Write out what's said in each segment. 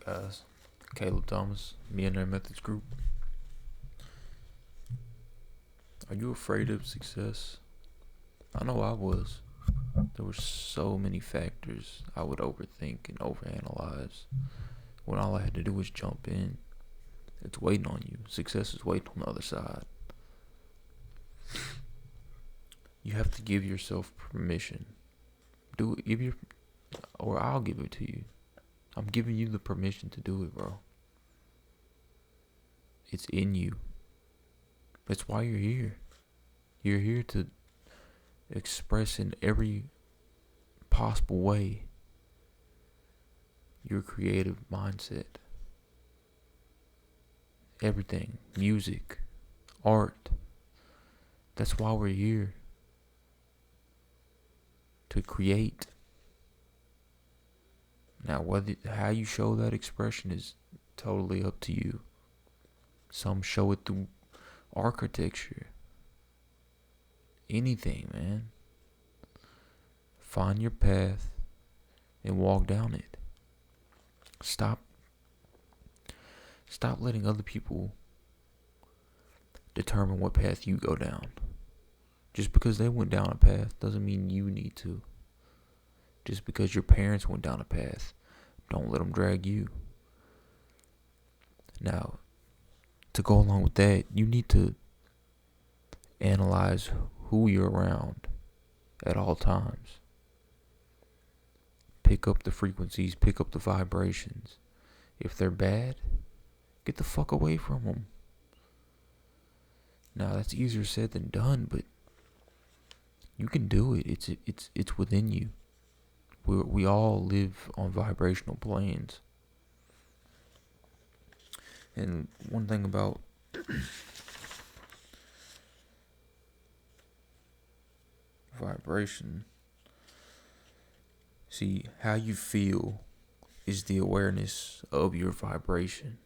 guys? Caleb Thomas, Millionaire Methods Group. Are you afraid of success? I know I was. There were so many factors I would overthink and overanalyze when all I had to do was jump in. It's waiting on you. Success is waiting on the other side. You have to give yourself permission. Or I'll give it to you. I'm giving you the permission to do it, bro. It's in you. That's why you're here. You're here to express in every possible way your creative mindset. Everything. Music. Art. That's why we're here. To create. Now, how you show that expression is totally up to you. Some show it through architecture. Anything, man. Find your path and walk down it. Stop letting other people determine what path you go down. Just because they went down a path doesn't mean you need to. Just because your parents went down a path, don't let them drag you. Now, to go along with that, you need to analyze who you're around at all times. Pick up the frequencies, pick up the vibrations. If they're bad, get the fuck away from them. Now, that's easier said than done, but you can do it. It's within you. We all live on vibrational planes. And one thing about vibration, see, how you feel is the awareness of your vibration.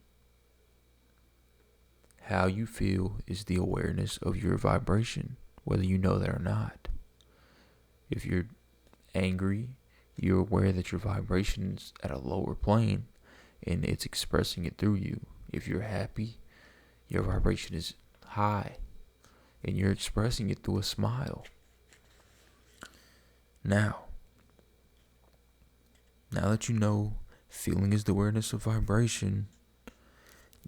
How you feel is the awareness of your vibration, whether you know that or not. If you're angry, you're aware that your vibration is at a lower plane and it's expressing it through you. If you're happy, your vibration is high and you're expressing it through a smile. Now that you know feeling is the awareness of vibration,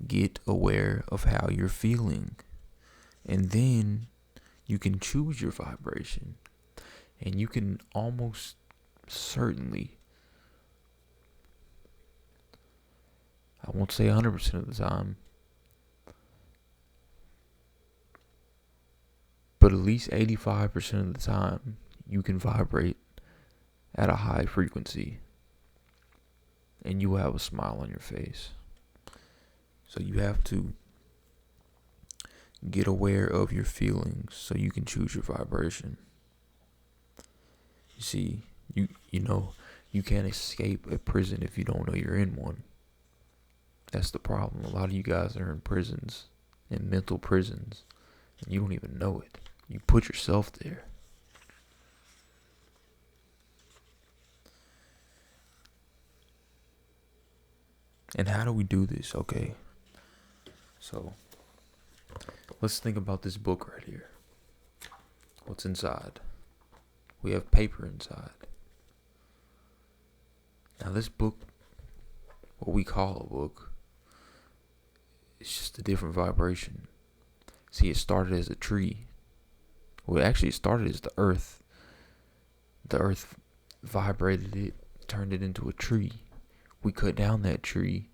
get aware of how you're feeling. And then you can choose your vibration. And you can almost certainly, I won't say 100% of the time, but at least 85% of the time, you can vibrate at a high frequency. And you will have a smile on your face. So you have to get aware of your feelings so you can choose your vibration. You see, you know, you can't escape a prison if you don't know you're in one. That's the problem. A lot of you guys are in prisons, in mental prisons, and you don't even know it. You put yourself there. And how do we do this? Okay. So, let's think about this book right here. What's inside? We have paper inside. Now this book, what we call a book, it's just a different vibration. See, it started as a tree. Well, actually it started as the earth. The earth vibrated it, turned it into a tree. We cut down that tree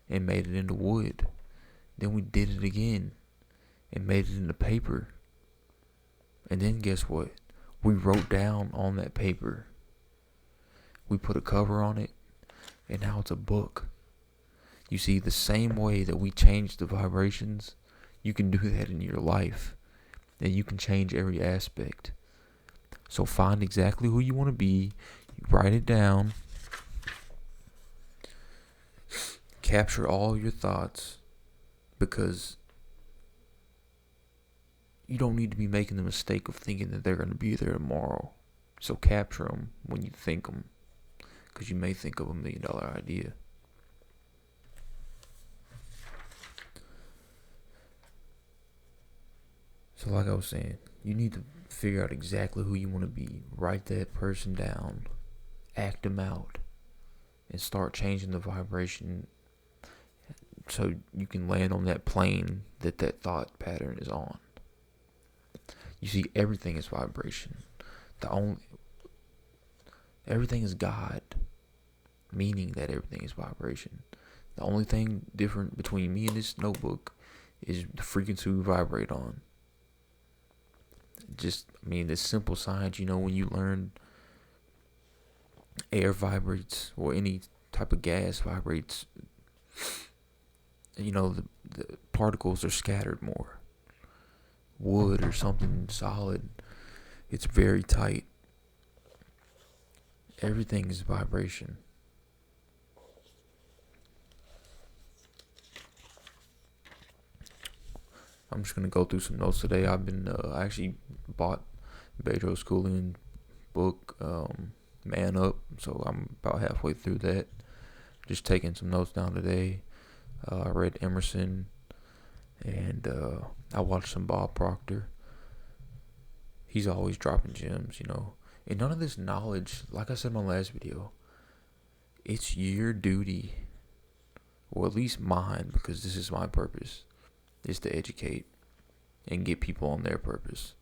and made it into wood. Then we did it again and made it into paper. And then guess what? We wrote down on that paper. We put a cover on it, and now it's a book. You see, the same way that we change the vibrations, you can do that in your life. And you can change every aspect. So find exactly who you want to be. You write it down. Capture all your thoughts, because you don't need to be making the mistake of thinking that they're going to be there tomorrow. So capture them when you think them, because you may think of $1 million idea. So like I was saying, you need to figure out exactly who you want to be. Write that person down. Act them out. And start changing the vibration so you can land on that plane that thought pattern is on. You see, everything is vibration. Everything is God, meaning that everything is vibration. The only thing different between me and this notebook is the frequency we vibrate on. This simple science, when you learn air vibrates or any type of gas vibrates, the particles are scattered more. Wood or something solid, it's very tight. Everything is vibration. I'm just gonna go through some notes today. I've been I actually bought Bedros Keuilian book, Man Up, so I'm about halfway through that. Just taking some notes down today. I read Emerson, and I watched some Bob Proctor. He's always dropping gems, And none of this knowledge, like I said in my last video, it's your duty, or at least mine, because this is my purpose, is to educate and get people on their purpose.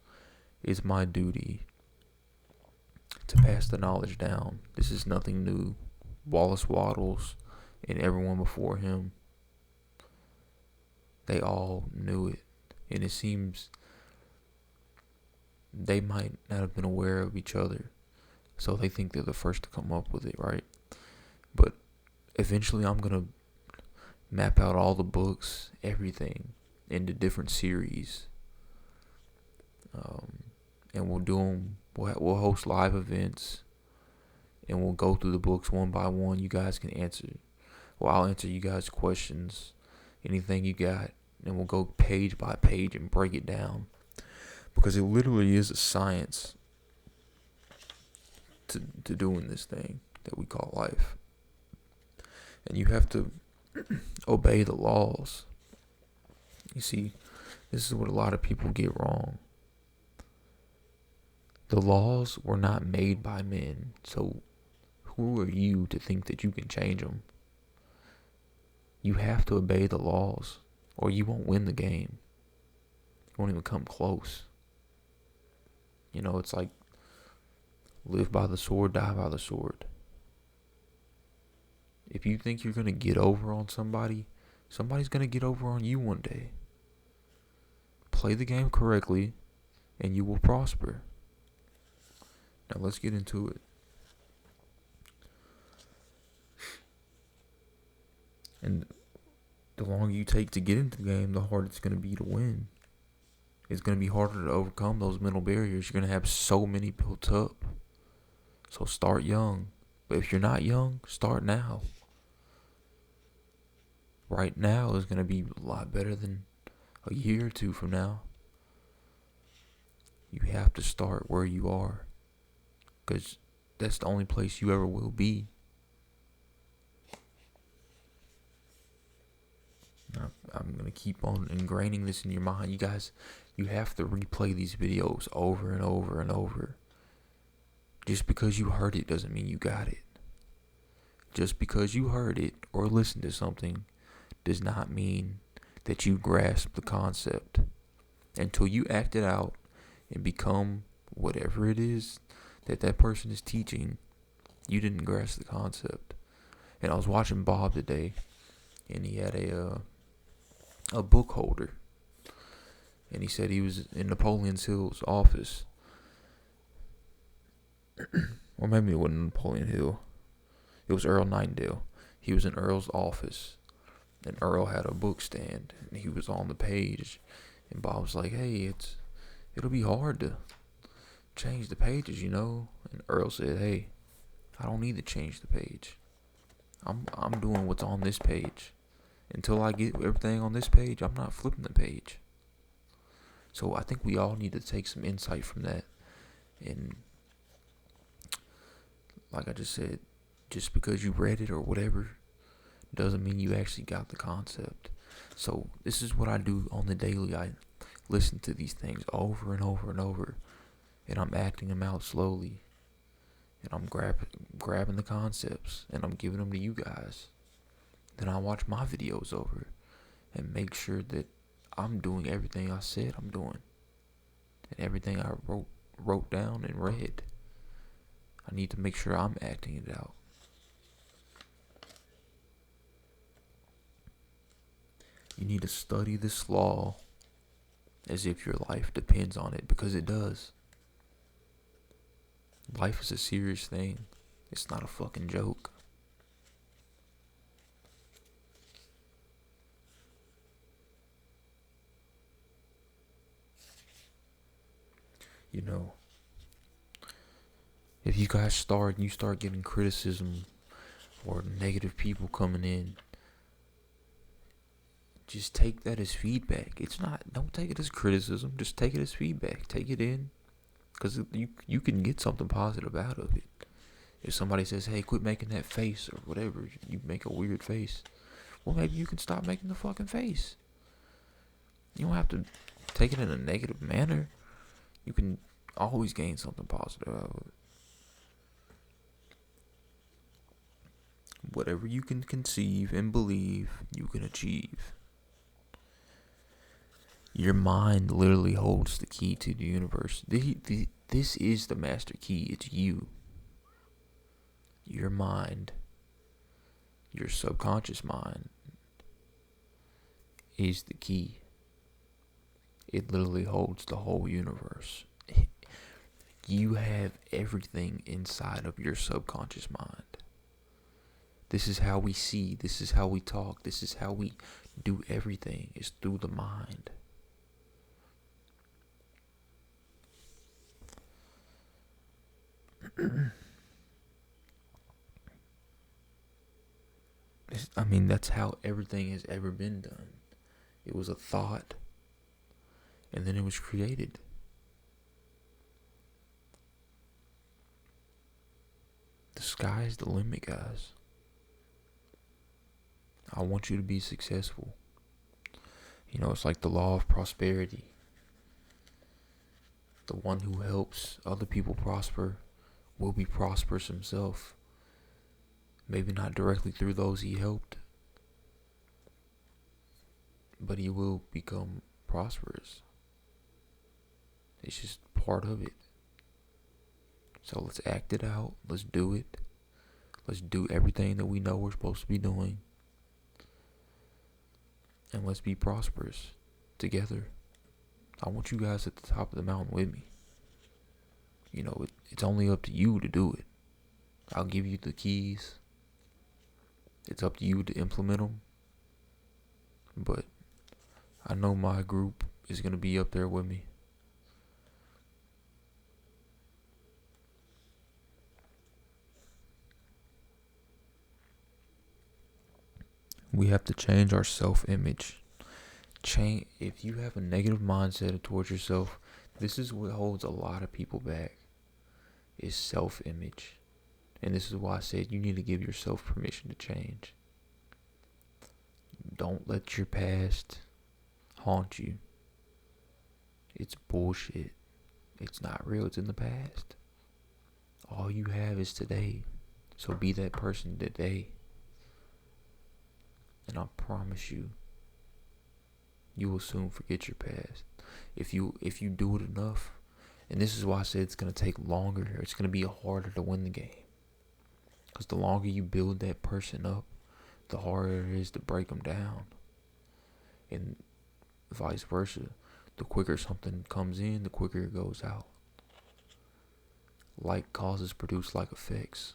It's my duty to pass the knowledge down. This is nothing new. Wallace Wattles and everyone before him, they all knew it. And it seems they might not have been aware of each other, so they think they're the first to come up with it, right? But eventually I'm going to map out all the books, everything, into different series. And we'll do them. We'll host live events, and we'll go through the books one by one. You guys can answer. Well, I'll answer you guys' questions, anything you got, and we'll go page by page and break it down, because it literally is a science to doing this thing that we call life. And you have to obey the laws. You see, this is what a lot of people get wrong. The laws were not made by men, so who are you to think that you can change them? You have to obey the laws, or you won't win the game. You won't even come close. It's like live by the sword, die by the sword. If you think you're going to get over on somebody, somebody's going to get over on you one day. Play the game correctly, and you will prosper. Now let's get into it. And the longer you take to get into the game, the harder it's going to be to win. It's going to be harder to overcome those mental barriers. You're going to have so many built up. So start young. But if you're not young, start now. Right now is going to be a lot better than a year or two from now. You have to start where you are, because that's the only place you ever will be. I'm going to keep on ingraining this in your mind. You guys, you have to replay these videos over and over and over. Just because you heard it doesn't mean you got it. Just because you heard it or listened to something does not mean that you grasp the concept. Until you act it out and become whatever it is that person is teaching, you didn't grasp the concept. And I was watching Bob today, and he had a book holder, and he said he was in Napoleon Hill's office. Or maybe it wasn't Napoleon Hill. It was Earl Nightingale. He was in Earl's office, and Earl had a book stand, and he was on the page, and Bob was like, "Hey, it'll be hard to change the pages, And Earl said, "Hey, I don't need to change the page. I'm doing what's on this page. Until I get everything on this page, I'm not flipping the page." So I think we all need to take some insight from that. And like I just said, just because you read it or whatever doesn't mean you actually got the concept. So this is what I do on the daily. I listen to these things over and over and over, and I'm acting them out slowly, and I'm grabbing the concepts, and I'm giving them to you guys. Then I watch my videos over and make sure that I'm doing everything I said I'm doing, and everything I wrote down and read. I need to make sure I'm acting it out. You need to study this law as if your life depends on it, because it does. Life is a serious thing. It's not a fucking joke. You know, if you guys start getting criticism or negative people coming in, just take that as feedback. Don't take it as criticism. Just take it as feedback. Take it in, because you can get something positive out of it. If somebody says, hey, quit making that face or whatever, you make a weird face. Well, maybe you can stop making the fucking face. You don't have to take it in a negative manner. You can always gain something positive out of it. Whatever you can conceive and believe, you can achieve. Your mind literally holds the key to the universe. This is the master key. It's you. Your mind, your subconscious mind, is the key. It literally holds the whole universe. You have everything inside of your subconscious mind. This is how we see. This is how we talk. This is how we do everything. It's through the mind. That's how everything has ever been done. It was a thought, and then it was created. The sky's the limit, guys. I want you to be successful. It's like the law of prosperity. The one who helps other people prosper will be prosperous himself. Maybe not directly through those he helped, but he will become prosperous. It's just part of it. So let's act it out. Let's do it. Let's do everything that we know we're supposed to be doing. And let's be prosperous together. I want you guys at the top of the mountain with me. It's only up to you to do it. I'll give you the keys. It's up to you to implement them. But I know my group is going to be up there with me. We have to change our self-image. If you have a negative mindset towards yourself, this is what holds a lot of people back, is self-image. And this is why I said you need to give yourself permission to change. Don't let your past haunt you. It's bullshit. It's not real. It's in the past. All you have is today. So be that person today. And I promise you, you will soon forget your past. If you do it enough, and this is why I said it's going to take longer. It's going to be harder to win the game. Because the longer you build that person up, the harder it is to break them down. And vice versa. The quicker something comes in, the quicker it goes out. Like causes produce like effects.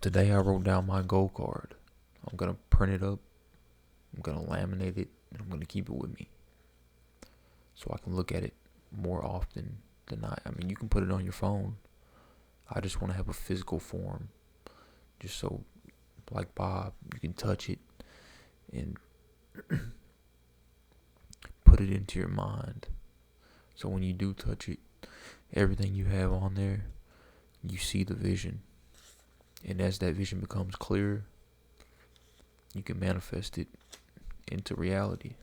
Today I wrote down my goal card. I'm going to print it up. I'm going to laminate it. And I'm going to keep it with me. So I can look at it more often than not. You can put it on your phone. I just want to have a physical form. Just so, like Bob, you can touch it and put it into your mind. So when you do touch it, everything you have on there, you see the vision. And as that vision becomes clearer, you can manifest it into reality.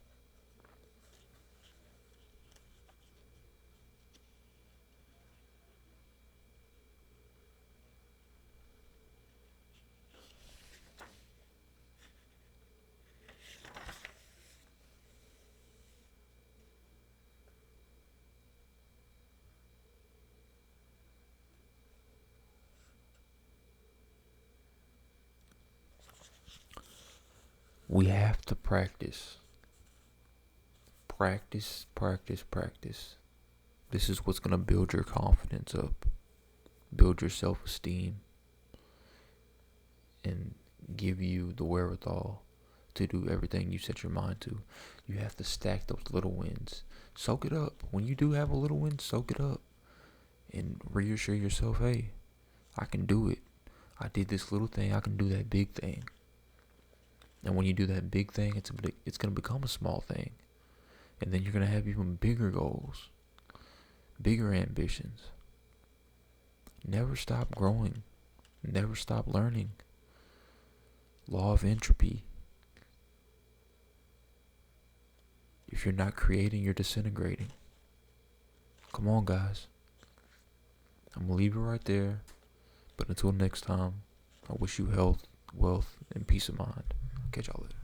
We have to practice. Practice, practice, practice. This is what's going to build your confidence up, build your self-esteem, and give you the wherewithal to do everything you set your mind to. You have to stack those little wins. Soak it up. When you do have a little win, soak it up. And reassure yourself, hey, I can do it. I did this little thing, I can do that big thing. And when you do that big thing, it's going to become a small thing. And then you're going to have even bigger goals, bigger ambitions. Never stop growing. Never stop learning. Law of entropy. If you're not creating, you're disintegrating. Come on, guys. I'm going to leave it right there. But until next time, I wish you health, wealth, and peace of mind. Catch y'all later.